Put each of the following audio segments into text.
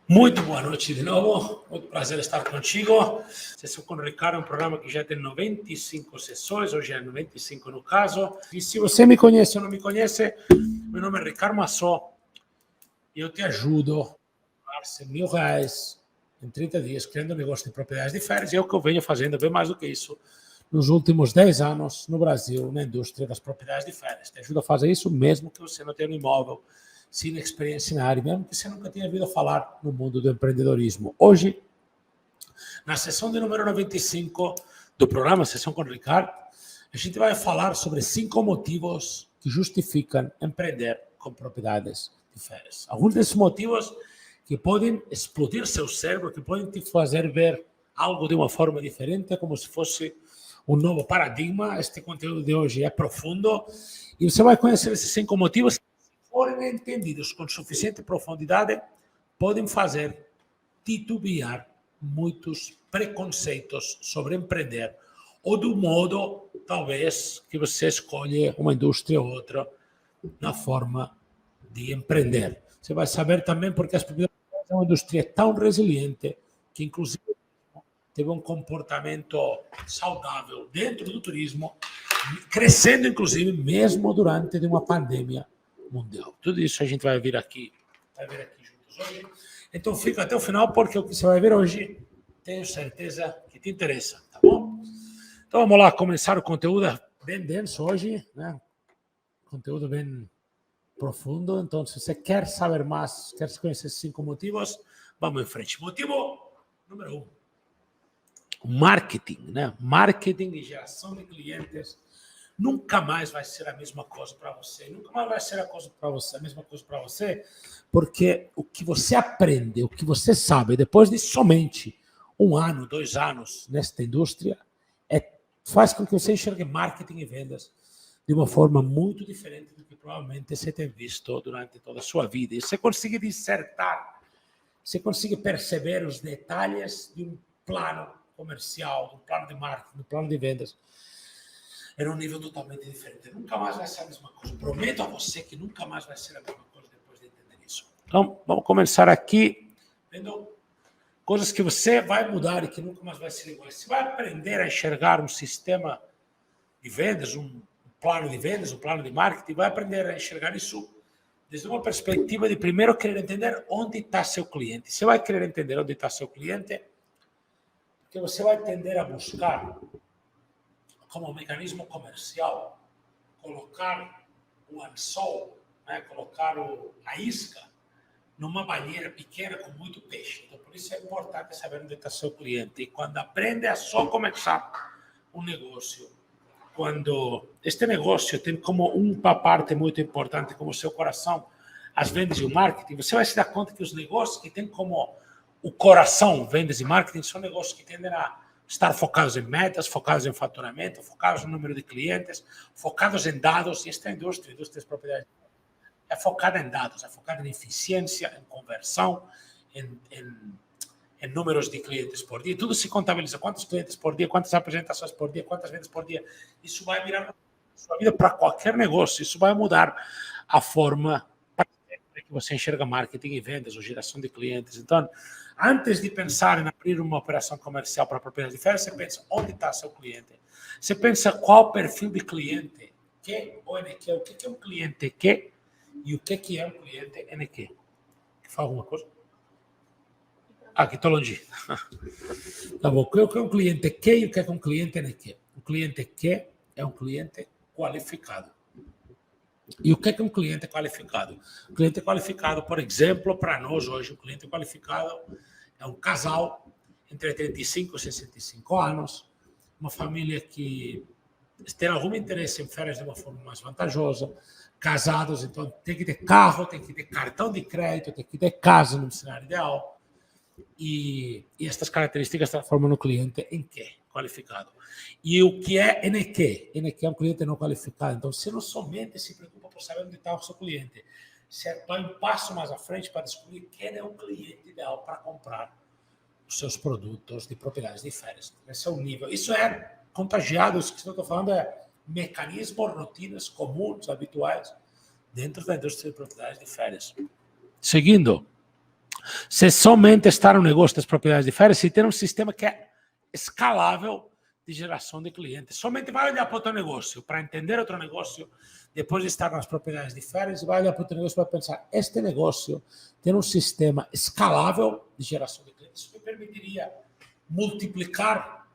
Muito boa noite de novo, muito prazer estar contigo. Sessão com o Ricardo é um programa que já tem 95 sessões, hoje é 95 no caso. E se você me conhece ou não me conhece, meu nome é Ricardo Massó e eu te ajudo a ganhar R$100.000 em 30 dias criando um negócio de propriedades de férias. E é o que eu venho fazendo bem mais do que isso nos últimos 10 anos no Brasil, na indústria das propriedades de férias. Te ajudo a fazer isso mesmo que você não tenha um imóvel, sem experiência na área, mesmo que você nunca tenha ouvido falar no mundo do empreendedorismo. Hoje, na sessão de número 95 do programa Sessão com o Ricardo, a gente vai falar sobre 5 motivos que justificam empreender com propriedades de férias. Alguns desses motivos que podem explodir seu cérebro, que podem te fazer ver algo de uma forma diferente, como se fosse um novo paradigma. Este conteúdo de hoje é profundo e você vai conhecer esses 5 motivos forem entendidos com suficiente profundidade, podem fazer titubear muitos preconceitos sobre empreender ou do modo, talvez, que você escolhe uma indústria ou outra na forma de empreender. Você vai saber também porque as propriedades é uma indústria tão resiliente que, inclusive, teve um comportamento saudável dentro do turismo, crescendo, inclusive, mesmo durante uma pandemia mundial. Tudo isso a gente vai ver aqui juntos hoje. Então fica até o final, porque o que você vai ver hoje, tenho certeza que te interessa, tá bom? Então vamos lá, começar o conteúdo bem denso hoje, né? Conteúdo bem profundo. Então, se você quer saber mais, quer conhecer esses 5 motivos, vamos em frente. Motivo número 1. Marketing, né? Marketing e geração de clientes nunca mais vai ser a mesma coisa para você. Nunca mais vai ser a mesma coisa para você, porque o que você aprende, o que você sabe, depois de somente 1 ano, 2 anos nesta indústria, faz com que você enxergue marketing e vendas de uma forma muito diferente do que provavelmente você tem visto durante toda a sua vida. E você consegue dissertar, você consegue perceber os detalhes de um plano comercial, de um plano de marketing, de um plano de vendas, era um nível totalmente diferente. Nunca mais vai ser a mesma coisa. Prometo a você que nunca mais vai ser a mesma coisa depois de entender isso. Então, vamos começar aqui vendo coisas que você vai mudar e que nunca mais vai ser igual. Você vai aprender a enxergar um sistema de vendas, um plano de vendas, um plano de marketing, vai aprender a enxergar isso desde uma perspectiva de primeiro querer entender onde está seu cliente. Você vai querer entender onde está seu cliente, porque você vai tender a buscar como um mecanismo comercial, colocar o anzol, né, colocar a isca numa banheira pequena com muito peixe. Então, por isso é importante saber onde está seu cliente. E quando aprende a só começar um negócio, quando este negócio tem como uma parte muito importante, como seu coração, as vendas e o marketing, você vai se dar conta que os negócios que têm como o coração, vendas e marketing, são negócios que tendem a estar focados em metas, focados em faturamento, focados no número de clientes, focados em dados. E esta indústria das propriedades, é focada em dados, é focada em eficiência, em conversão, em números de clientes por dia. Tudo se contabiliza. Quantos clientes por dia, quantas apresentações por dia, quantas vendas por dia. Isso vai virar a sua vida para qualquer negócio. Isso vai mudar a forma que você enxerga marketing e vendas ou geração de clientes. Então, antes de pensar em abrir uma operação comercial para propriedades de férias, você pensa onde está seu cliente. Você pensa qual perfil de cliente, que ou NQ, o que é um cliente que e o que é um cliente NQ. Fala alguma coisa? Aqui estou longe. Tá bom. O que é um cliente que e o que é um cliente NQ? O cliente que é um cliente qualificado. E o que é um cliente qualificado? O cliente qualificado, por exemplo, para nós hoje, o cliente qualificado é um casal entre 35 e 65 anos, uma família que tem algum interesse em férias de uma forma mais vantajosa, casados, então tem que ter carro, tem que ter cartão de crédito, tem que ter casa no cenário ideal. E estas características transformam o cliente em quê? Qualificado. E o que é NQ? NQ é um cliente não qualificado. Então, você não somente se preocupa por saber onde está o seu cliente, você vai um passo mais à frente para descobrir quem é o cliente ideal para comprar os seus produtos de propriedades de férias. Esse é o nível. Isso é contagiado, isso que eu estou falando é mecanismos, rotinas comuns, habituais, dentro da indústria de propriedades de férias. Seguindo, Se somente está no negócio das propriedades de férias, se tem um sistema que é escalável de geração de clientes. Somente vai olhar para o teu negócio, para entender o teu negócio, depois de estar nas propriedades de férias, vai olhar para o teu negócio para pensar, este negócio tem um sistema escalável de geração de clientes. Isso me permitiria multiplicar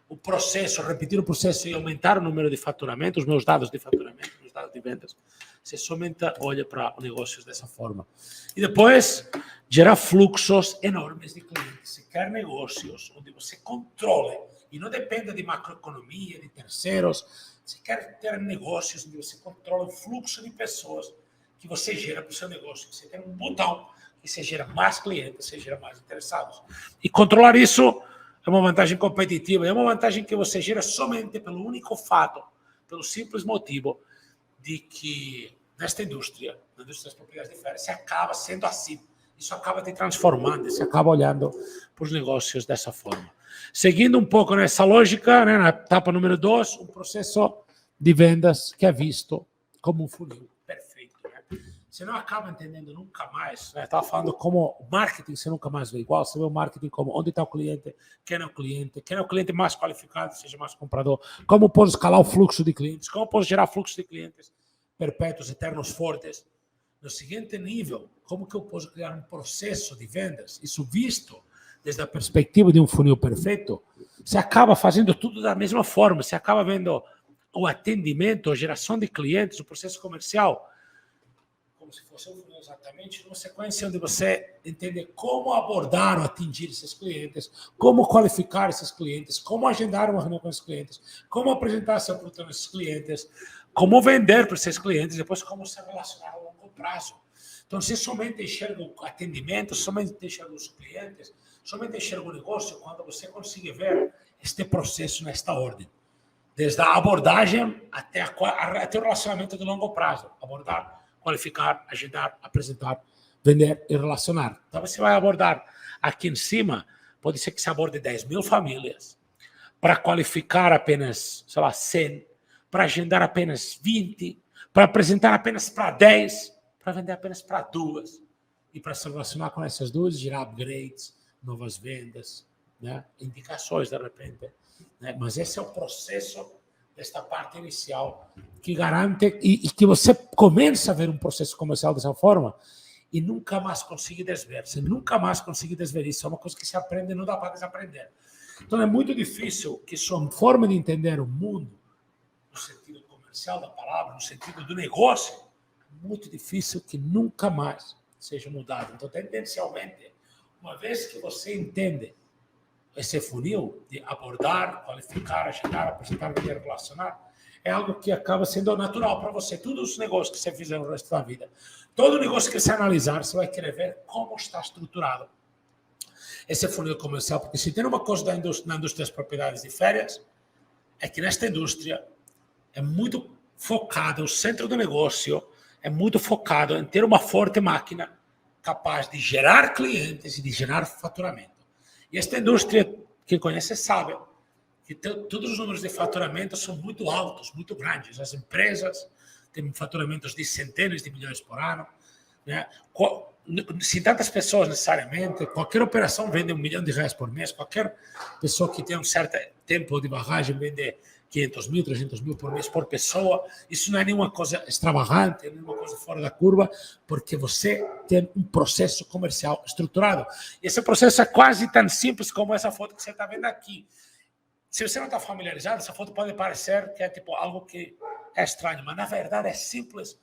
o processo, repetir o processo e aumentar o número de faturamento, os meus dados de faturamento, os dados de vendas. Você somente olha para negócios dessa forma. E depois, gerar fluxos enormes de clientes. Você quer negócios onde você controle e não dependa de macroeconomia, de terceiros. Você quer ter negócios onde você controla o fluxo de pessoas que você gera para o seu negócio. Você tem um botão que você gera mais clientes, você gera mais interessados. E controlar isso é uma vantagem competitiva, é uma vantagem que você gera somente pelo único fato, pelo simples motivo de que nesta indústria, na indústria das propriedades de férias, você acaba sendo assim. Isso acaba te transformando, você acaba olhando para os negócios dessa forma. Seguindo um pouco nessa lógica, né, na etapa número 2, um processo de vendas que é visto como um funil perfeito. Né? Você não acaba entendendo nunca mais. Né? Estava falando como o marketing você nunca mais vê igual. Você vê o marketing como onde está o cliente, quem é o cliente mais qualificado, seja mais comprador, como posso escalar o fluxo de clientes, como posso gerar fluxo de clientes perpétuos, eternos, fortes. No seguinte nível, como que eu posso criar um processo de vendas, isso visto desde a perspectiva de um funil perfeito, você acaba fazendo tudo da mesma forma, você acaba vendo o atendimento, a geração de clientes, o processo comercial, como se fosse um funil exatamente, numa sequência onde você entende como abordar ou atingir esses clientes, como qualificar esses clientes, como agendar uma reunião com esses clientes, como apresentar seu produto a esses clientes, como vender para esses clientes, depois como se relacionar a longo prazo. Então, você somente enxerga o atendimento, somente enxerga os clientes, somente enxerga o negócio quando você consegue ver este processo nesta ordem. Desde a abordagem até o relacionamento de longo prazo. Abordar, qualificar, agendar, apresentar, vender e relacionar. Então, você vai abordar aqui em cima, pode ser que você aborde 10 mil famílias, para qualificar apenas, 100, para agendar apenas 20, para apresentar apenas para 10, para vender apenas para 2, e para se relacionar com essas 2, gerar upgrades, novas vendas, né? Indicações de repente. Né? Mas esse é o processo desta parte inicial que garante e que você começa a ver um processo comercial dessa forma e nunca mais consegue desver. Você nunca mais consegue desver isso. É uma coisa que se aprende e não dá para desaprender. Então é muito difícil que sua forma de entender o mundo, no sentido comercial da palavra, no sentido do negócio, muito difícil que nunca mais seja mudado. Então, tendencialmente, uma vez que você entende esse funil de abordar, qualificar, agendar, apresentar, vender, relacionar, é algo que acaba sendo natural para você. Todos os negócios que você fizer no resto da vida, todo negócio que você analisar, você vai querer ver como está estruturado esse funil comercial. Porque se tem uma coisa na indústria das propriedades de férias, é que nesta indústria é muito focado, o centro do negócio é muito focado em ter uma forte máquina capaz de gerar clientes e de gerar faturamento. E esta indústria, quem conhece sabe, que todos os números de faturamento são muito altos, muito grandes. As empresas têm faturamentos de centenas de milhões por ano. Né? Se tantas pessoas necessariamente, qualquer operação vende R$1 milhão por mês, qualquer pessoa que tem um certo tempo de bagagem vende 500 mil, 300 mil por mês por pessoa. Isso não é nenhuma coisa extravagante, nenhuma coisa fora da curva, porque você tem um processo comercial estruturado. E esse processo é quase tão simples como essa foto que você está vendo aqui. Se você não está familiarizado, essa foto pode parecer que é tipo algo que é estranho, mas na verdade é simples,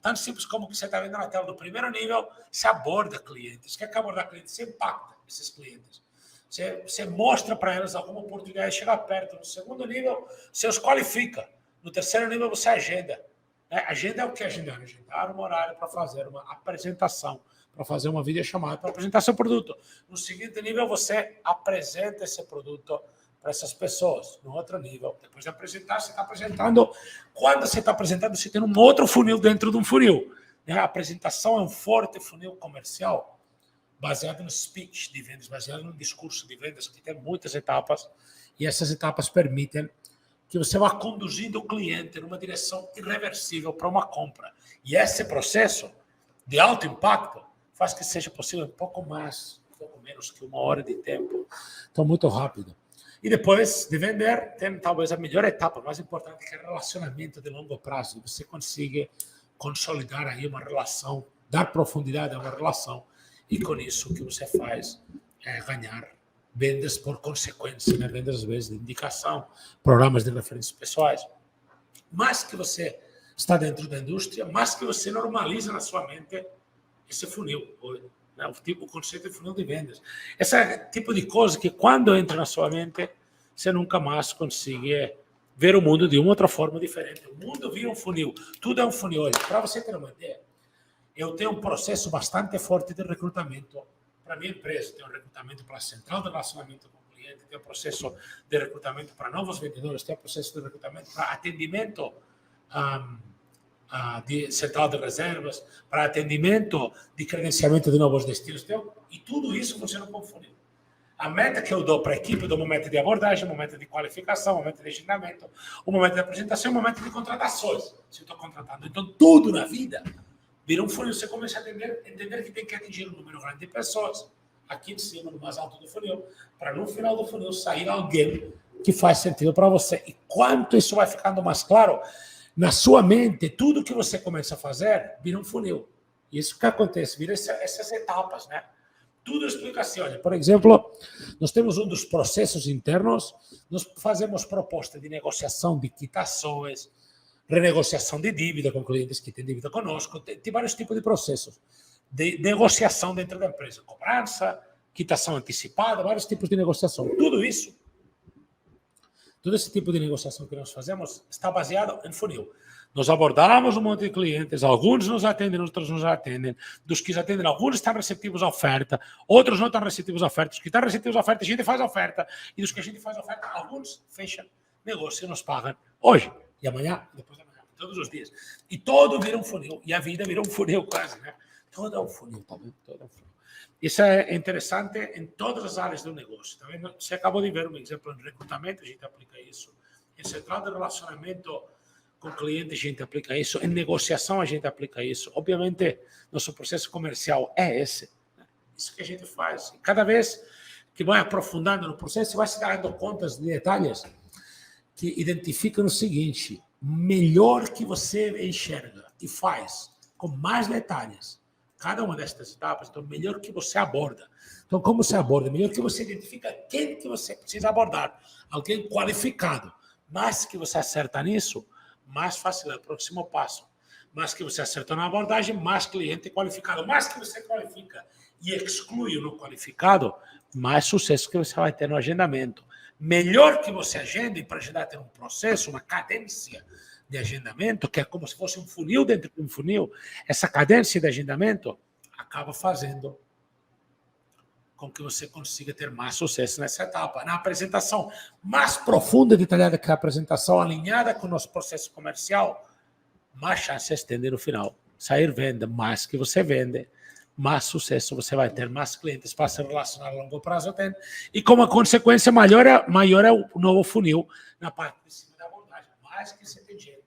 tão simples como o que você está vendo na tela. Do primeiro nível, você aborda clientes. Quer que abordar clientes? Você impacta esses clientes. Você mostra para elas alguma oportunidade de chegar perto. No segundo nível, você os qualifica. No terceiro nível, você agenda. Agenda é o que agendar? Agendar um horário para fazer uma apresentação, para fazer uma videochamada, para apresentar seu produto. No seguinte nível, você apresenta esse produto para essas pessoas. No outro nível, depois de apresentar, você está apresentando. Quando você está apresentando, você tem um outro funil dentro de um funil. A apresentação é um forte funil comercial, baseado no speech de vendas, baseado no discurso de vendas, que tem muitas etapas, e essas etapas permitem que você vá conduzindo o cliente numa direção irreversível para uma compra. E esse processo de alto impacto faz que seja possível um pouco menos que 1 hora de tempo. Então, muito rápido. E depois de vender, tem talvez a melhor etapa, mais importante, que é o relacionamento de longo prazo. Você consiga consolidar aí uma relação, dar profundidade a uma relação, e com isso o que você faz é ganhar vendas por consequência, né? Vendas às vezes de indicação, programas de referências pessoais. Mais que você está dentro da indústria, mais que você normaliza na sua mente esse funil, né? O conceito de funil de vendas. Esse tipo de coisa que quando entra na sua mente, você nunca mais consegue ver o mundo de uma outra forma diferente. O mundo vira um funil, tudo é um funil. Olha, para você ter uma ideia, eu tenho um processo bastante forte de recrutamento para a minha empresa. Tenho um recrutamento para a central de relacionamento com o cliente, tenho um processo de recrutamento para novos vendedores, tenho um processo de recrutamento para atendimento de central de reservas, para atendimento de credenciamento de novos destinos. E tudo isso funciona com funil. A meta que eu dou para a equipe, eu dou uma meta de abordagem, uma meta de qualificação, uma meta de agendamento, uma meta de apresentação, uma meta de contratações. Se eu estou contratando, então tudo na vida vira um funil. Você começa a entender que tem que atingir um número grande de pessoas aqui em cima, no mais alto do funil, para no final do funil sair alguém que faz sentido para você. E quanto isso vai ficando mais claro, na sua mente, tudo que você começa a fazer vira um funil. Isso que acontece, vira essas etapas, né? Tudo explica assim, olha, por exemplo, nós temos um dos processos internos, nós fazemos proposta de negociação de quitações, renegociação de dívida com clientes que têm dívida conosco, tem vários tipos de processos de negociação dentro da empresa, cobrança, quitação antecipada, vários tipos de negociação. Tudo isso, todo esse tipo de negociação que nós fazemos está baseado em funil. Nós abordamos um monte de clientes, alguns nos atendem, outros nos atendem. Dos que atendem, alguns estão receptivos à oferta, outros não estão receptivos à oferta. Os que estão receptivos à oferta, a gente faz a oferta. E dos que a gente faz a oferta, alguns fecham negócio e nos pagam hoje, e amanhã, e depois de amanhã, todos os dias. E todo vira um funil, e a vida vira um funil quase, né? Todo é um funil, tá vendo? Todo é um funil. Isso é interessante em todas as áreas do negócio. Tá vendo? Você acabou de ver um exemplo em recrutamento, a gente aplica isso. Em central de relacionamento com cliente, a gente aplica isso. Em negociação, a gente aplica isso. Obviamente, nosso processo comercial é esse. Né? Isso que a gente faz. E cada vez que vai aprofundando no processo, vai se dando conta de detalhes que identificam o seguinte: melhor que você enxerga e faz com mais detalhes cada uma destas etapas, então melhor que você aborda. Então, como você aborda? Melhor que você identifica quem que você precisa abordar. Alguém qualificado. Mais que você acerta nisso, mais fácil é o próximo passo. Mais que você acerta na abordagem, mais cliente qualificado. Mais que você qualifica e exclui o não qualificado, mais sucesso que você vai ter no agendamento. Melhor que você agende, para agendar ter um processo, uma cadência de agendamento, que é como se fosse um funil dentro de um funil. Essa cadência de agendamento acaba fazendo com que você consiga ter mais sucesso nessa etapa. Na apresentação mais profunda e detalhada que a apresentação, alinhada com o nosso processo comercial, mais chances tem de no final sair venda. Mais que você vende, mais sucesso você vai ter, mais clientes para se relacionar a longo prazo tem. E como a consequência, maior é o novo funil na parte de cima da abordagem. Mais que você tem gente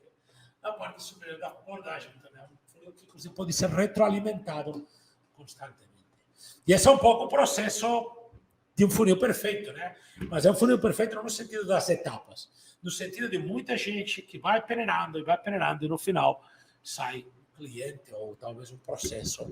na parte superior da abordagem. Então, é um funil que você pode ser retroalimentado constantemente. E esse é um pouco o processo de um funil perfeito, né? Mas é um funil perfeito não no sentido das etapas, no sentido de muita gente que vai peneirando e no final sai um cliente ou talvez um processo.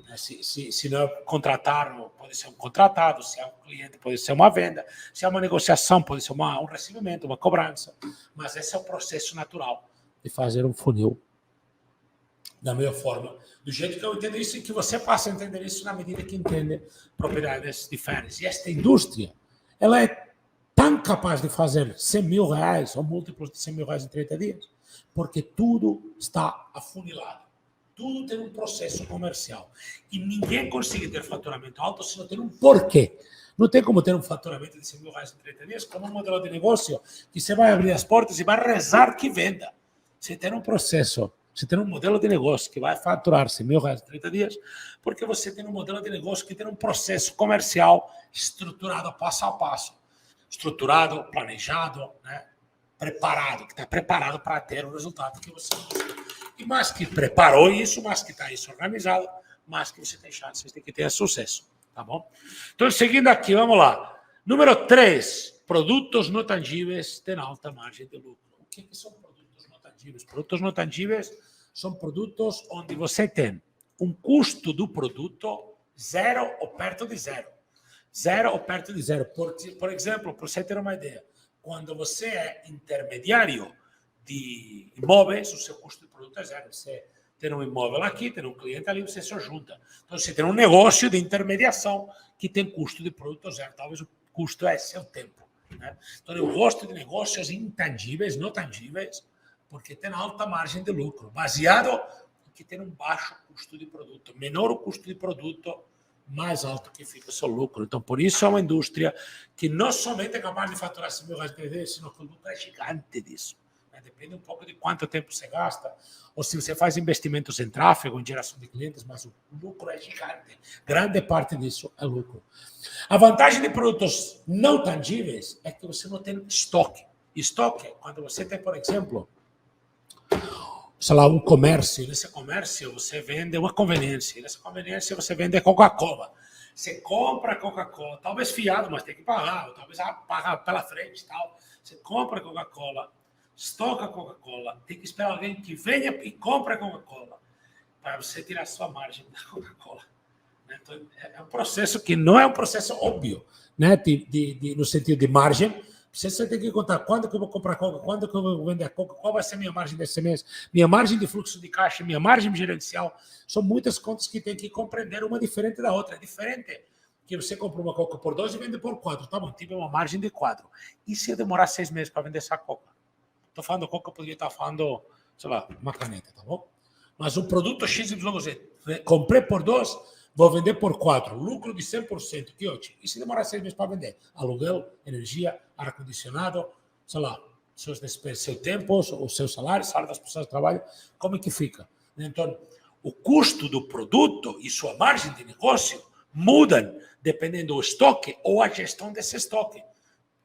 Né? Se não é contratar, pode ser um contratado, se é um cliente, pode ser uma venda, se é uma negociação, pode ser um recebimento, uma cobrança. Mas esse é o processo natural de fazer um funil da melhor forma, do jeito que eu entendo isso e que você passa a entender isso na medida que entende propriedades diferentes. E esta indústria, ela é tão capaz de fazer 100 mil reais ou múltiplos de 100 mil reais em 30 dias, porque tudo está afunilado. Tudo tem um processo comercial. E ninguém consegue ter faturamento alto se não tem um porquê. Não tem como ter um faturamento de 100 mil reais em 30 dias como um modelo de negócio que você vai abrir as portas e vai rezar que venda. Você tem um processo. Você tem um modelo de negócio que vai faturar 100 mil reais em 30 dias, porque você tem um modelo de negócio que tem um processo comercial estruturado passo a passo. Estruturado, planejado, né? Preparado, que está preparado para ter o resultado que você busca. E mais que preparou isso, mais que está isso organizado, mais que você tem chances de que tenha sucesso, tá bom? Então, seguindo aqui, vamos lá. Número 3, produtos não tangíveis têm alta margem de lucro. O que são produtos não tangíveis? Produtos não tangíveis são produtos onde você tem um custo do produto zero ou perto de zero. Zero ou perto de zero. Por exemplo, para você ter uma ideia, quando você é intermediário de imóveis, o seu custo de produto é zero. Você tem um imóvel aqui, tem um cliente ali, você só junta. Então, você tem um negócio de intermediação que tem custo de produto zero. Talvez o custo é seu tempo. Né? Então, eu gosto de negócios intangíveis, não tangíveis, porque tem alta margem de lucro, baseado em que tem um baixo custo de produto. Menor o custo de produto, mais alto que fica o seu lucro. Então, por isso é uma indústria que não somente é capaz de faturar 100 mil reais por mês, sino que o lucro é gigante disso. Depende um pouco de quanto tempo você gasta, ou se você faz investimentos em tráfego, em geração de clientes, mas o lucro é gigante. Grande parte disso é lucro. A vantagem de produtos não tangíveis é que você não tem estoque. Estoque, quando você tem, por exemplo, sei lá, um comércio. Nesse comércio você vende uma conveniência. Nessa conveniência você vende Coca-Cola. Você compra Coca-Cola, talvez fiado, mas tem que pagar, ou talvez pagar pela frente e tal. Você compra Coca-Cola, estoca a Coca-Cola, tem que esperar alguém que venha e compre a Coca-Cola para você tirar a sua margem da Coca-Cola. Então, é um processo que não é um processo óbvio, né? No sentido de margem. Você tem que contar quando que eu vou comprar Coca, quando que eu vou vender a Coca, qual vai ser a minha margem desse mês, minha margem de fluxo de caixa, minha margem gerencial. São muitas contas que tem que compreender uma diferente da outra. É diferente que você compra uma Coca por 2 e vende por 4. Tá bom, tive uma margem de 4. E se eu demorar 6 meses para vender essa Coca? Estou falando Coca, poderia estar falando, sei lá, uma caneta, tá bom? Mas um produto XYZ, comprei por 2, vou vender por 4. Lucro de 100%, que ótimo. E se demorar 6 meses para vender? Aluguel, energia, ar-condicionado, sei lá, seus despesas, seu tempo, o seu salário das pessoas que trabalham, como é que fica? Então, o custo do produto e sua margem de negócio mudam dependendo do estoque ou a gestão desse estoque.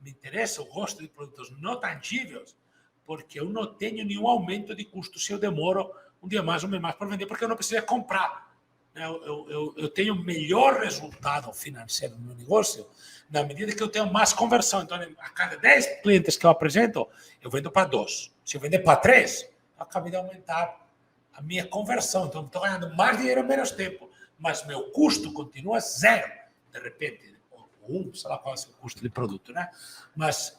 Me interessa, eu gosto de produtos não tangíveis, porque eu não tenho nenhum aumento de custo se eu demoro um dia mais, um mês mais para vender, porque eu não preciso comprar. Eu tenho melhor resultado financeiro no meu negócio na medida que eu tenho mais conversão. Então, a cada 10 clientes que eu apresento, eu vendo para 2. Se eu vender para 3, eu acabei de aumentar a minha conversão. Então, eu estou ganhando mais dinheiro em menos tempo, mas meu custo continua zero. De repente, sei lá qual é o seu custo de produto, né? Mas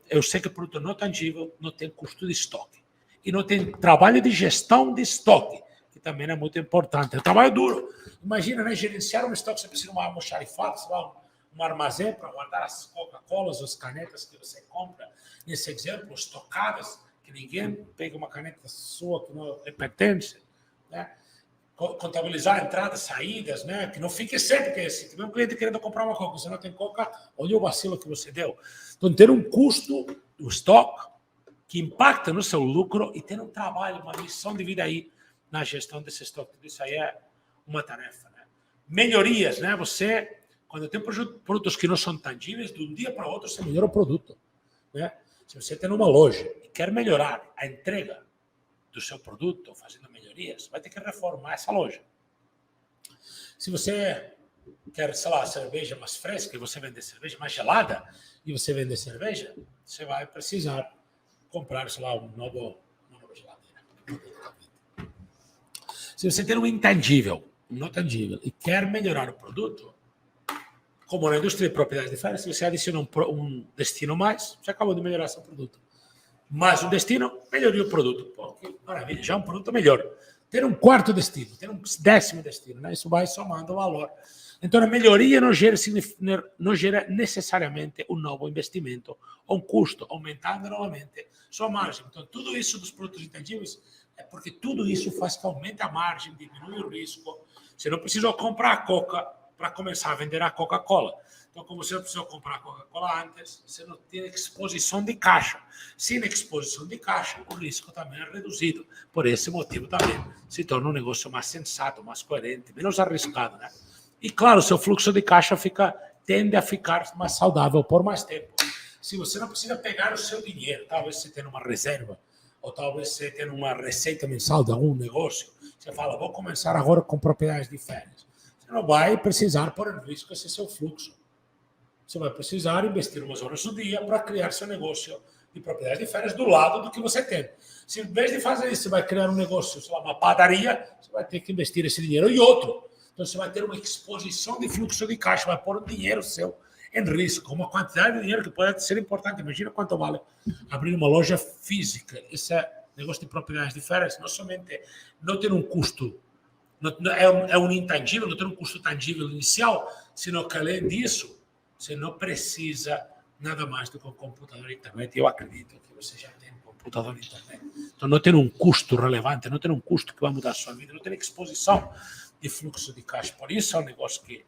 eu sei que o produto não tangível não tem custo de estoque. E não tem trabalho de gestão de estoque, que também é muito importante. É um trabalho duro. Imagina, né? Gerenciar um estoque, você precisa de um almoxarifado, um armazém para guardar as Coca-Colas, as canetas que você compra. Nesse exemplo, estocadas, que ninguém pega uma caneta sua que não lhe pertence, né? Contabilizar entradas, saídas, né? Que não fique sempre que se tiver um cliente querendo comprar uma Coca, você não tem Coca, olha o vacilo que você deu. Então, ter um custo do estoque que impacta no seu lucro e ter um trabalho, uma missão de vida aí na gestão desse estoque. Isso aí é uma tarefa, né? Melhorias, né? Você, quando tem produtos que não são tangíveis, de um dia para o outro você melhora o produto, né? Se você tem uma loja e quer melhorar a entrega do seu produto, fazendo melhorias, vai ter que reformar essa loja. Se você quer, sei lá, cerveja mais fresca e você vender cerveja mais gelada e você vender cerveja, você vai precisar comprar, sei lá, uma nova geladeira. Se você tem um intangível, um não tangível, e quer melhorar o produto, como na indústria de propriedades de férias, se você adiciona um destino mais, você acabou de melhorar seu produto. Mais um destino, melhoria o produto. Pô, que maravilha, já é um produto melhor. Ter um quarto destino, ter um 10º destino, né? Isso vai somando valor. Então, a melhoria não gera necessariamente um novo investimento ou um custo, aumentando novamente sua margem. Então, tudo isso dos produtos intangíveis é porque tudo isso faz que aumente a margem, diminui o risco. Você não precisa comprar a Coca para começar a vender a Coca-Cola. Então, como você não precisou comprar a Coca-Cola antes, você não tem exposição de caixa. Sem exposição de caixa, o risco também é reduzido. Por esse motivo também se torna um negócio mais sensato, mais coerente, menos arriscado, né? E, claro, seu fluxo de caixa tende a ficar mais saudável por mais tempo. Se você não precisa pegar o seu dinheiro, talvez você tenha uma reserva, ou talvez você tenha uma receita mensal de algum negócio, você fala, vou começar agora com propriedades de férias. Você não vai precisar pôr em risco esse seu fluxo. Você vai precisar investir umas horas do dia para criar seu negócio de propriedades de férias do lado do que você tem. Se em vez de fazer isso, você vai criar um negócio, sei lá, uma padaria, você vai ter que investir esse dinheiro em outro. Então você vai ter uma exposição de fluxo de caixa, vai pôr um dinheiro seu em risco, uma quantidade de dinheiro que pode ser importante. Imagina quanto vale abrir uma loja física. Esse negócio de propriedades de férias não somente não tem um custo, é um intangível, não tem um custo tangível inicial, sino que além disso, você não precisa nada mais do que um computador e internet. Eu acredito que você já tem um computador e internet. Então não tem um custo relevante, não tem um custo que vai mudar a sua vida, não tem exposição de fluxo de caixa. Por isso é um negócio que,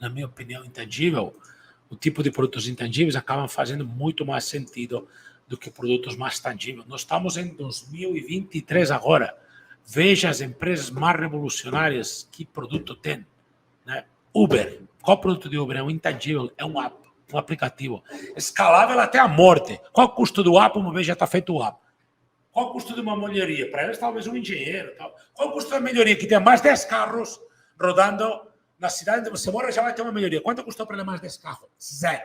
na minha opinião, intangível. O tipo de produtos intangíveis acabam fazendo muito mais sentido do que produtos mais tangíveis. Nós estamos em 2023 agora. Veja as empresas mais revolucionárias que produto tem. Né? Uber. Qual produto de Uber? É um intangível, é um app, um aplicativo. Escalável até a morte. Qual o custo do app? Uma vez já está feito o app. Qual o custo de uma molharia? Para eles, talvez um engenheiro. Tal. Qual o custo da melhoria? Que tem mais 10 carros rodando na cidade onde você mora, já vai ter uma melhoria. Quanto custou para ele mais 10 carros? Zero.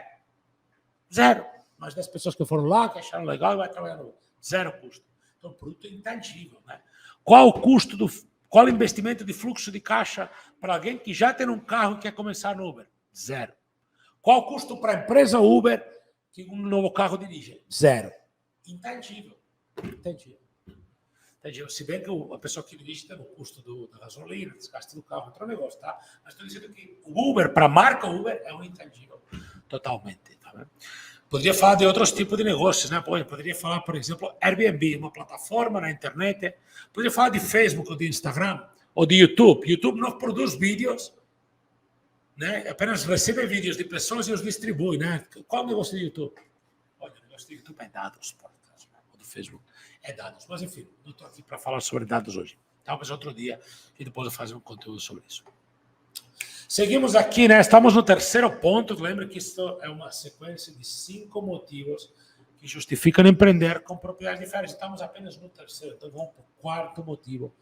Zero. Mais 10 pessoas que foram lá, que acharam legal e vai trabalhar no zero custo. Então, o produto é intangível. Né? Qual o custo qual o investimento de fluxo de caixa para alguém que já tem um carro e quer começar no Uber? Zero. Qual o custo para a empresa Uber que um novo carro dirige? Zero. Intangível. Intangível. Se bem que a pessoa que dirige tem o custo da gasolina, desgaste do carro, outro negócio, tá? Mas estou dizendo que o Uber, para a marca Uber, é um intangível. Totalmente. Tá vendo? Poderia falar de outros tipos de negócios, né? Poderia falar, por exemplo, Airbnb, uma plataforma na internet. Poderia falar de Facebook ou de Instagram ou de YouTube. YouTube não produz vídeos, né? Apenas recebe vídeos de pessoas e os distribui, né? Qual é o negócio do YouTube? Olha, o negócio do YouTube é dados, por acaso, né? O do Facebook é dados. Mas, enfim, não estou aqui para falar sobre dados hoje. Talvez outro dia e depois eu fazer um conteúdo sobre isso. Seguimos aqui, né? Estamos no terceiro ponto. Lembra que isso é uma sequência de 5 motivos que justificam empreender com propriedades de férias. Estamos apenas no terceiro, então vamos para o quarto motivo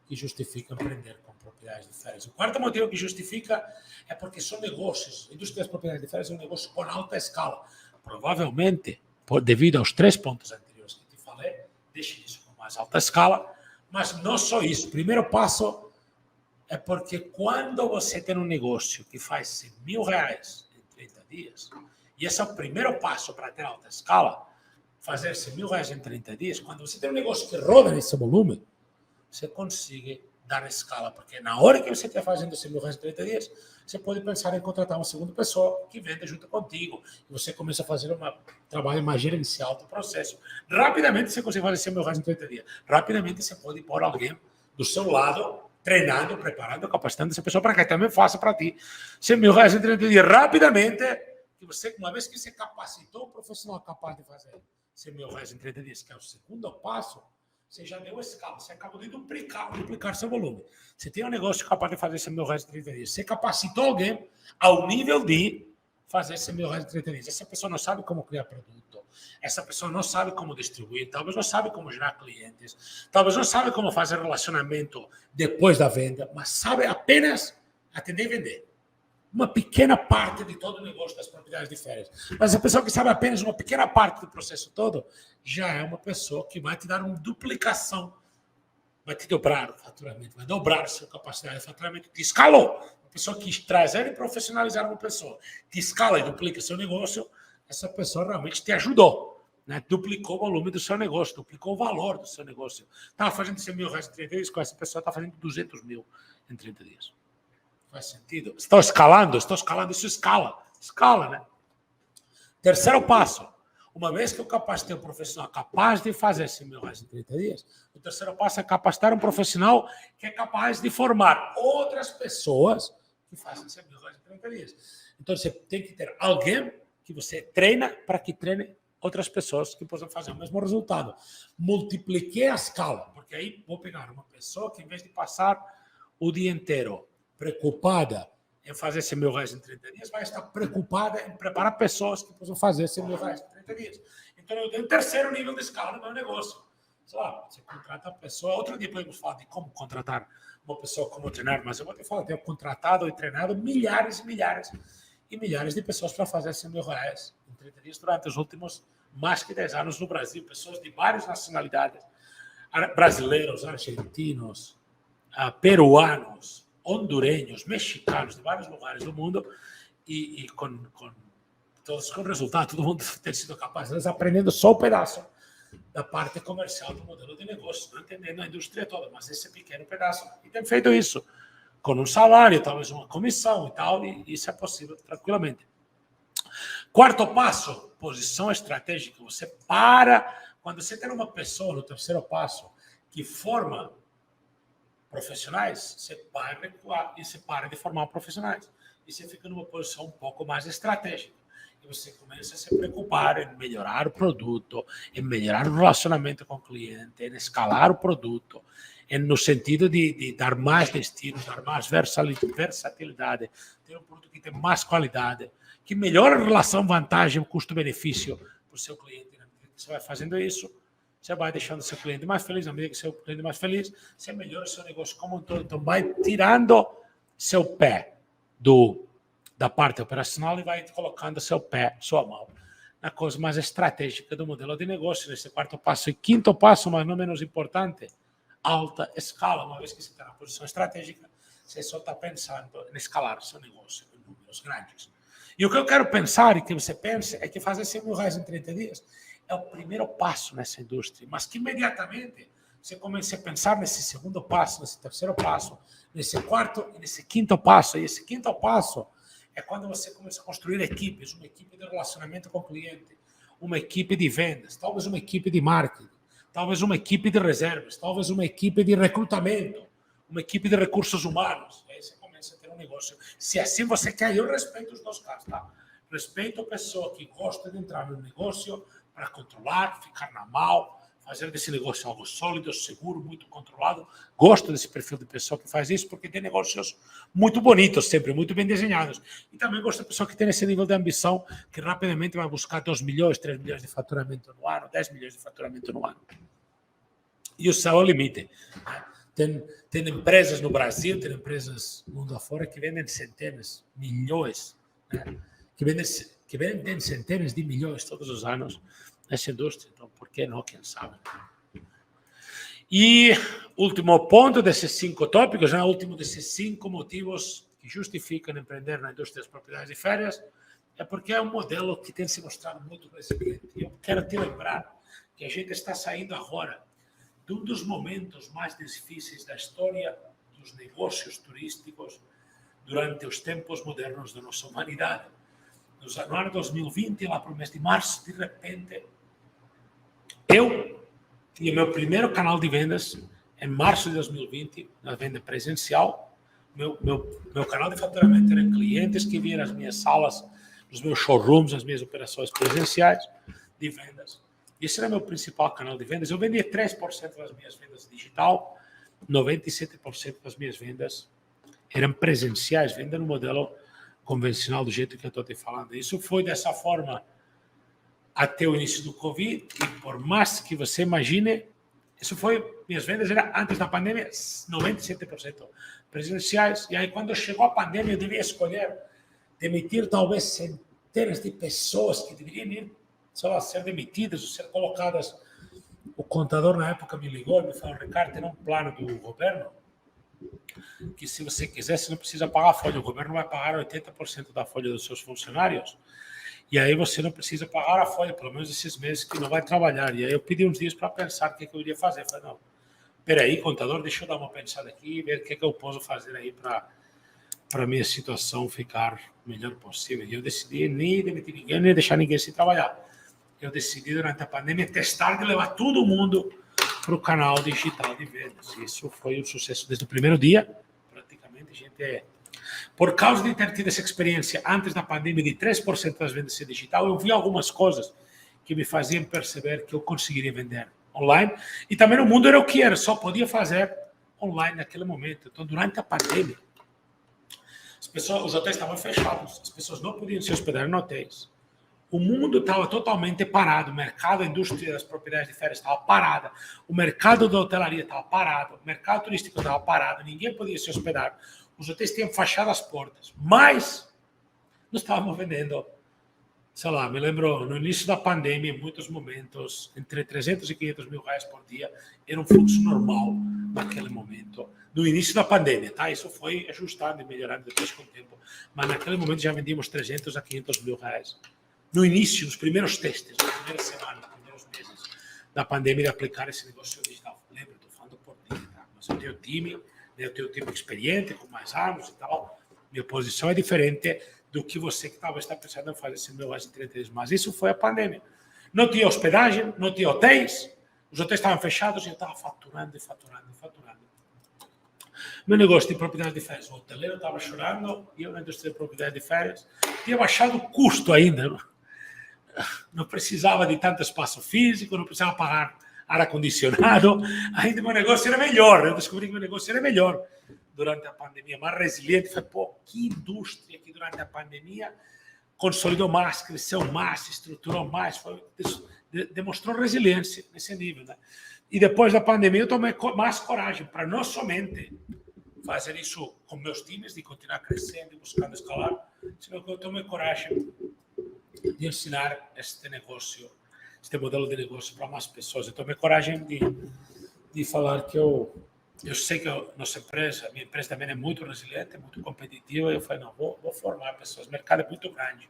que justifica empreender com propriedades de férias. O quarto motivo que justifica é porque são negócios. A indústria das propriedades de férias é um negócio com alta escala. Provavelmente, devido aos 3 pontos anteriores que te falei, deixe isso com mais alta escala. Mas não só isso. O primeiro passo é porque quando você tem um negócio que faz R$100.000 em 30 dias, e esse é o primeiro passo para ter alta escala, fazer R$100.000 em 30 dias, quando você tem um negócio que roda nesse volume, você consegue dar escala, porque na hora que você está fazendo R$100.000 em 30 dias, você pode pensar em contratar uma segunda pessoa que venda junto contigo, e você começa a fazer um trabalho mais gerencial do processo. Rapidamente você consegue fazer R$100.000 em 30 dias. Rapidamente você pode pôr alguém do seu lado, treinando, preparando, capacitando essa pessoa para que também faça para ti R$100.000 em 30 dias. Rapidamente, que você, uma vez que você capacitou um profissional capaz de fazer R$100.000 em 30 dias, que é o segundo passo, você já deu escala, você acabou de duplicar seu volume. Você tem um negócio capaz de fazer R$100.000 em 30 dias. Você capacitou alguém ao nível de fazer R$100.000 em 30 dias. Essa pessoa não sabe como criar produto. Essa pessoa não sabe como distribuir, talvez não sabe como gerar clientes, talvez não sabe como fazer relacionamento depois da venda, mas sabe apenas atender e vender. Uma pequena parte de todo o negócio das propriedades de férias. Mas a pessoa que sabe apenas uma pequena parte do processo todo, já é uma pessoa que vai te dar uma duplicação, vai te dobrar o faturamento, vai dobrar a sua capacidade de faturamento, te escalou. Uma pessoa que trazer e profissionalizar uma pessoa, te escala e duplica seu negócio, essa pessoa realmente te ajudou, né? Duplicou o volume do seu negócio, duplicou o valor do seu negócio. Estava fazendo R$100.000 em 30 dias, com essa pessoa está fazendo 200.000 em 30 dias. Faz sentido? Estou escalando, isso escala, né? Terceiro passo, uma vez que eu capacitei um profissional capaz de fazer R$100.000 em 30 dias, o terceiro passo é capacitar um profissional que é capaz de formar outras pessoas que façam R$100.000 em 30 dias. Então você tem que ter alguém que você treina para que treine outras pessoas que possam fazer o mesmo resultado. Multipliquei a escala, porque aí vou pegar uma pessoa que, em vez de passar o dia inteiro preocupada em fazer R$100.000 em 30 dias, vai estar preocupada em preparar pessoas que possam fazer R$100.000 em 30 dias. Então, eu tenho um terceiro nível de escala no meu negócio. Sei lá, você contrata a pessoa. Outro dia podemos falar de como contratar uma pessoa, como treinar, mas eu vou te falar, eu tenho contratado e treinado milhares e milhares e milhares de pessoas para fazer 100 mil reais em 30 dias durante os últimos mais que 10 anos no Brasil. Pessoas de várias nacionalidades, brasileiros, argentinos, peruanos, hondureños, mexicanos, de vários lugares do mundo, e todos com resultado, todo mundo ter sido capaz, eles aprendendo só um pedaço da parte comercial do modelo de negócio, não entendendo a indústria toda, mas esse pequeno pedaço. E tem feito isso com um salário, talvez uma comissão e tal, e isso é possível tranquilamente. Quarto passo, posição estratégica. Você quando você tem uma pessoa no terceiro passo que forma profissionais, você vai recuar e você para de formar profissionais. E você fica numa posição um pouco mais estratégica. E você começa a se preocupar em melhorar o produto, em melhorar o relacionamento com o cliente, em escalar o produto, no sentido de dar mais destinos, dar mais versatilidade, ter um produto que tem mais qualidade, que melhora a relação vantagem, custo-benefício para o seu cliente. Na medida que você vai fazendo isso, você vai deixando o seu cliente mais feliz. Na medida que o seu cliente é mais feliz, você melhora o seu negócio como um todo. Então, vai tirando seu pé da parte operacional e vai colocando seu pé, sua mão, na coisa mais estratégica do modelo de negócio, nesse quarto passo. E quinto passo, mas não menos importante, alta escala. Uma vez que você está na posição estratégica, você só está pensando em escalar seu negócio em números grandes. E o que eu quero pensar, e que você pense, é que fazer 100 mil reais em 30 dias é o primeiro passo nessa indústria, mas que imediatamente você comece a pensar nesse segundo passo, nesse terceiro passo, nesse quarto e nesse quinto passo. E esse quinto passo é quando você começa a construir equipes, uma equipe de relacionamento com o cliente, uma equipe de vendas, talvez uma equipe de marketing, talvez uma equipe de reservas, talvez uma equipe de recrutamento, uma equipe de recursos humanos. Aí você começa a ter um negócio. Se assim você quer, eu respeito os dois casos, tá? Respeito a pessoa que gosta de entrar no negócio para controlar, ficar na mão, fazer desse negócio algo sólido, seguro, muito controlado. Gosto desse perfil de pessoa que faz isso, porque tem negócios muito bonitos, sempre muito bem desenhados. E também gosto da pessoa que tem esse nível de ambição, que rapidamente vai buscar 2 milhões, 3 milhões de faturamento no ano, 10 milhões de faturamento no ano. E o céu é o limite. Tem empresas no Brasil, tem empresas no mundo afora que vendem centenas, milhões, né? que vendem centenas de milhões todos os anos nessa indústria. Então, por que não? Quem sabe? E último ponto desses 5 tópicos, né? Último desses 5 motivos que justificam empreender na indústria das propriedades de férias, é porque é um modelo que tem se mostrado muito resiliente. E eu quero te lembrar que a gente está saindo agora de um dos momentos mais difíceis da história dos negócios turísticos durante os tempos modernos da nossa humanidade. No ano 2020, lá para o mês de março, de repente, eu tinha meu primeiro canal de vendas em março de 2020, na venda presencial. Meu canal de faturamento era clientes que vinham às minhas salas, nos meus showrooms, as minhas operações presenciais de vendas. Esse era meu principal canal de vendas. Eu vendia 3% das minhas vendas digital, 97% das minhas vendas eram presenciais, venda no modelo convencional, do jeito que eu estou te falando. Isso foi dessa forma até o início do Covid, e por mais que você imagine, isso foi, minhas vendas eram, antes da pandemia, 97% presenciais, e aí quando chegou a pandemia eu devia escolher demitir talvez centenas de pessoas que deveriam ir, sei lá, ser demitidas ou ser colocadas. O contador na época me ligou e me falou: Ricardo, tem um plano do governo que, se você quiser, você não precisa pagar a folha. O governo vai pagar 80% da folha dos seus funcionários, e aí você não precisa pagar a folha, pelo menos esses meses que não vai trabalhar. E aí eu pedi uns dias para pensar o que eu iria fazer. Eu falei: não, peraí, contador, deixa eu dar uma pensada aqui e ver o que eu posso fazer aí para a minha situação ficar o melhor possível. E eu decidi nem demitir ninguém, nem deixar ninguém se trabalhar. Eu decidi, durante a pandemia, testar de levar todo mundo para o canal digital de vendas. Isso foi um sucesso desde o primeiro dia. Praticamente, a gente por causa de ter tido essa experiência antes da pandemia de 3% das vendas ser digital, eu vi algumas coisas que me faziam perceber que eu conseguiria vender online. E também o mundo era o que era, só podia fazer online naquele momento. Então, durante a pandemia, os hotéis estavam fechados, as pessoas não podiam se hospedar em hotéis. o mundo estava totalmente parado, o mercado, a indústria das propriedades de férias estava parada, o mercado da hotelaria estava parado, o mercado turístico estava parado, ninguém podia se hospedar, os hotéis tinham fechado as portas, mas nós estávamos vendendo, sei lá, me lembro, no início da pandemia, em muitos momentos, entre 300 e 500 mil reais por dia, era um fluxo normal naquele momento, no início da pandemia, tá? Isso foi ajustado e melhorando depois com o tempo, mas naquele momento já vendíamos 300 a 500 mil reais. No início, nos primeiros testes, nas primeiras semanas, nos primeiros meses da pandemia, de aplicar esse negócio digital. Lembra, estou falando por ti, tá? Mas eu tenho time, eu tenho time experiente, com mais anos e tal. Minha posição é diferente do que você que talvez está pensando em fazer esse negócio de 30 dias. Mas isso foi a pandemia. Não tinha hospedagem, não tinha hotéis, os hotéis estavam fechados e eu estava faturando e faturando e faturando. Meu negócio de propriedade de férias, o hoteleiro estava chorando e eu na indústria de propriedade de férias tinha baixado o custo ainda. Não precisava de tanto espaço físico, não precisava pagar ar-condicionado, ainda meu negócio era melhor, eu descobri que meu negócio era melhor durante a pandemia, mais resiliente. Falei, pô, que indústria que durante a pandemia consolidou mais, cresceu mais, se estruturou mais, demonstrou resiliência nesse nível, né? E depois da pandemia eu tomei mais coragem para não somente fazer isso com meus times, de continuar crescendo e buscando escalar, senão que eu tomei coragem de ensinar este negócio, este modelo de negócio para mais pessoas. Eu tomei coragem de falar que eu sei que nossa empresa, minha empresa também é muito resiliente, muito competitiva, e eu falei, não, vou formar pessoas, o mercado é muito grande,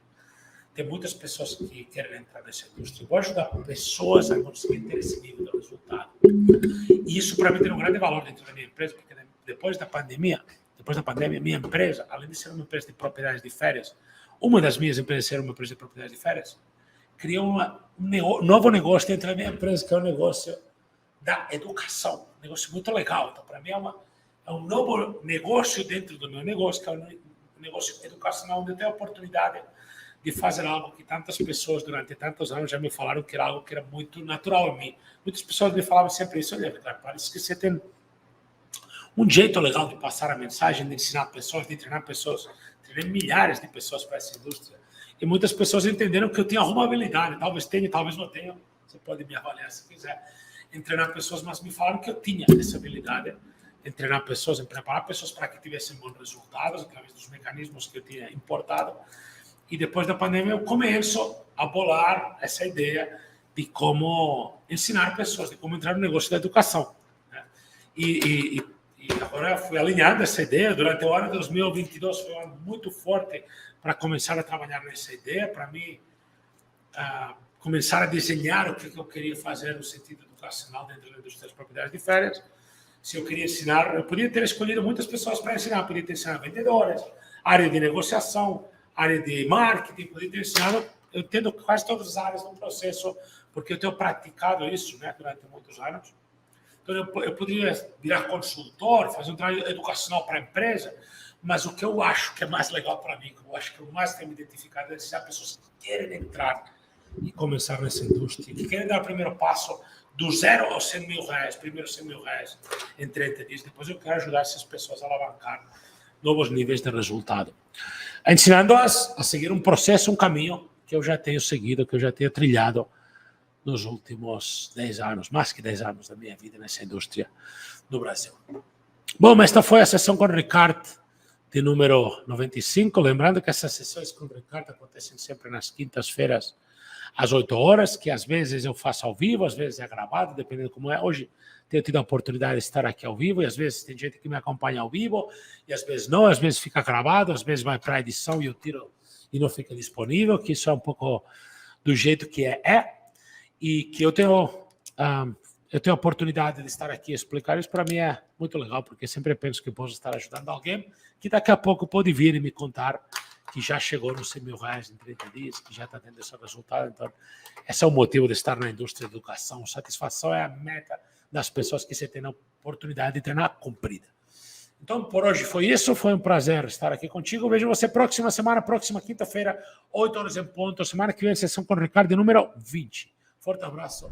tem muitas pessoas que querem entrar nessa indústria, vou ajudar pessoas a conseguir ter esse nível de resultado. E isso para mim tem um grande valor dentro da minha empresa, porque depois da pandemia, minha empresa, além de ser uma empresa de propriedades de férias, uma das minhas empresas ser uma empresa de propriedade de férias, criou um novo negócio dentro da minha empresa, que é o negócio da educação. Um negócio muito legal. Então, para mim, é um novo negócio dentro do meu negócio, que é um negócio educacional, onde eu tenho a oportunidade de fazer algo que tantas pessoas, durante tantos anos, já me falaram que era algo que era muito natural em mim. Muitas pessoas me falavam sempre isso. Olha, parece que você tem um jeito legal de passar a mensagem, de ensinar pessoas, de treinar pessoas. Treinei milhares de pessoas para essa indústria. E muitas pessoas entenderam que eu tinha alguma habilidade. Talvez tenha, talvez não tenha. Você pode me avaliar se quiser. Em treinar pessoas, mas me falaram que eu tinha essa habilidade em treinar pessoas, em preparar pessoas para que tivessem bons resultados, através dos mecanismos que eu tinha importado. E depois da pandemia, eu começo a bolar essa ideia de como ensinar pessoas, de como entrar no negócio da educação, né? E agora eu fui alinhado essa ideia. Durante o ano de 2022 foi um ano muito forte para começar a trabalhar nessa ideia, para mim começar a desenhar o que eu queria fazer no sentido educacional dentro da indústria das propriedades de férias. Se eu queria ensinar, eu podia ter escolhido muitas pessoas para ensinar, eu podia ter ensinado vendedores, área de negociação, área de marketing, podia ter ensinado, eu tendo quase todas as áreas no processo, porque eu tenho praticado isso, né, durante muitos anos. Então, eu poderia virar consultor, fazer um trabalho educacional para a empresa, mas o que eu acho que é mais legal para mim, que eu acho que eu mais tenho me identificado, é ensinar pessoas que querem entrar e começar nessa indústria, que querem dar o primeiro passo do 0 aos 100 mil reais, primeiro 100 mil reais em 30 dias. Depois eu quero ajudar essas pessoas a alavancar novos níveis de resultado, ensinando-as a seguir um processo, um caminho que eu já tenho seguido, que eu já tenho trilhado nos últimos 10 anos, mais que 10 anos da minha vida nessa indústria no Brasil. Bom, mas esta foi a sessão com o Ricardo de número 95. Lembrando que essas sessões com o Ricardo acontecem sempre nas quintas-feiras, às 8 horas, que às vezes eu faço ao vivo, às vezes é gravado, dependendo como é. Hoje tenho tido a oportunidade de estar aqui ao vivo, e às vezes tem gente que me acompanha ao vivo, e às vezes não, às vezes fica gravado, às vezes vai para a edição e eu tiro e não fica disponível, que isso é um pouco do jeito que e que eu tenho a oportunidade de estar aqui e explicar isso. Para mim é muito legal, porque sempre penso que posso estar ajudando alguém que daqui a pouco pode vir e me contar que já chegou nos 100 mil reais em 30 dias, que já está tendo esse resultado. Então, esse é o motivo de estar na indústria da educação. Satisfação é a meta das pessoas que você tem a oportunidade de treinar cumprida. Então, por hoje foi isso. Foi um prazer estar aqui contigo. Vejo você próxima semana, próxima quinta-feira, 8 horas em ponto. Semana que vem, sessão com o Ricardo, número 20. Forte abraço.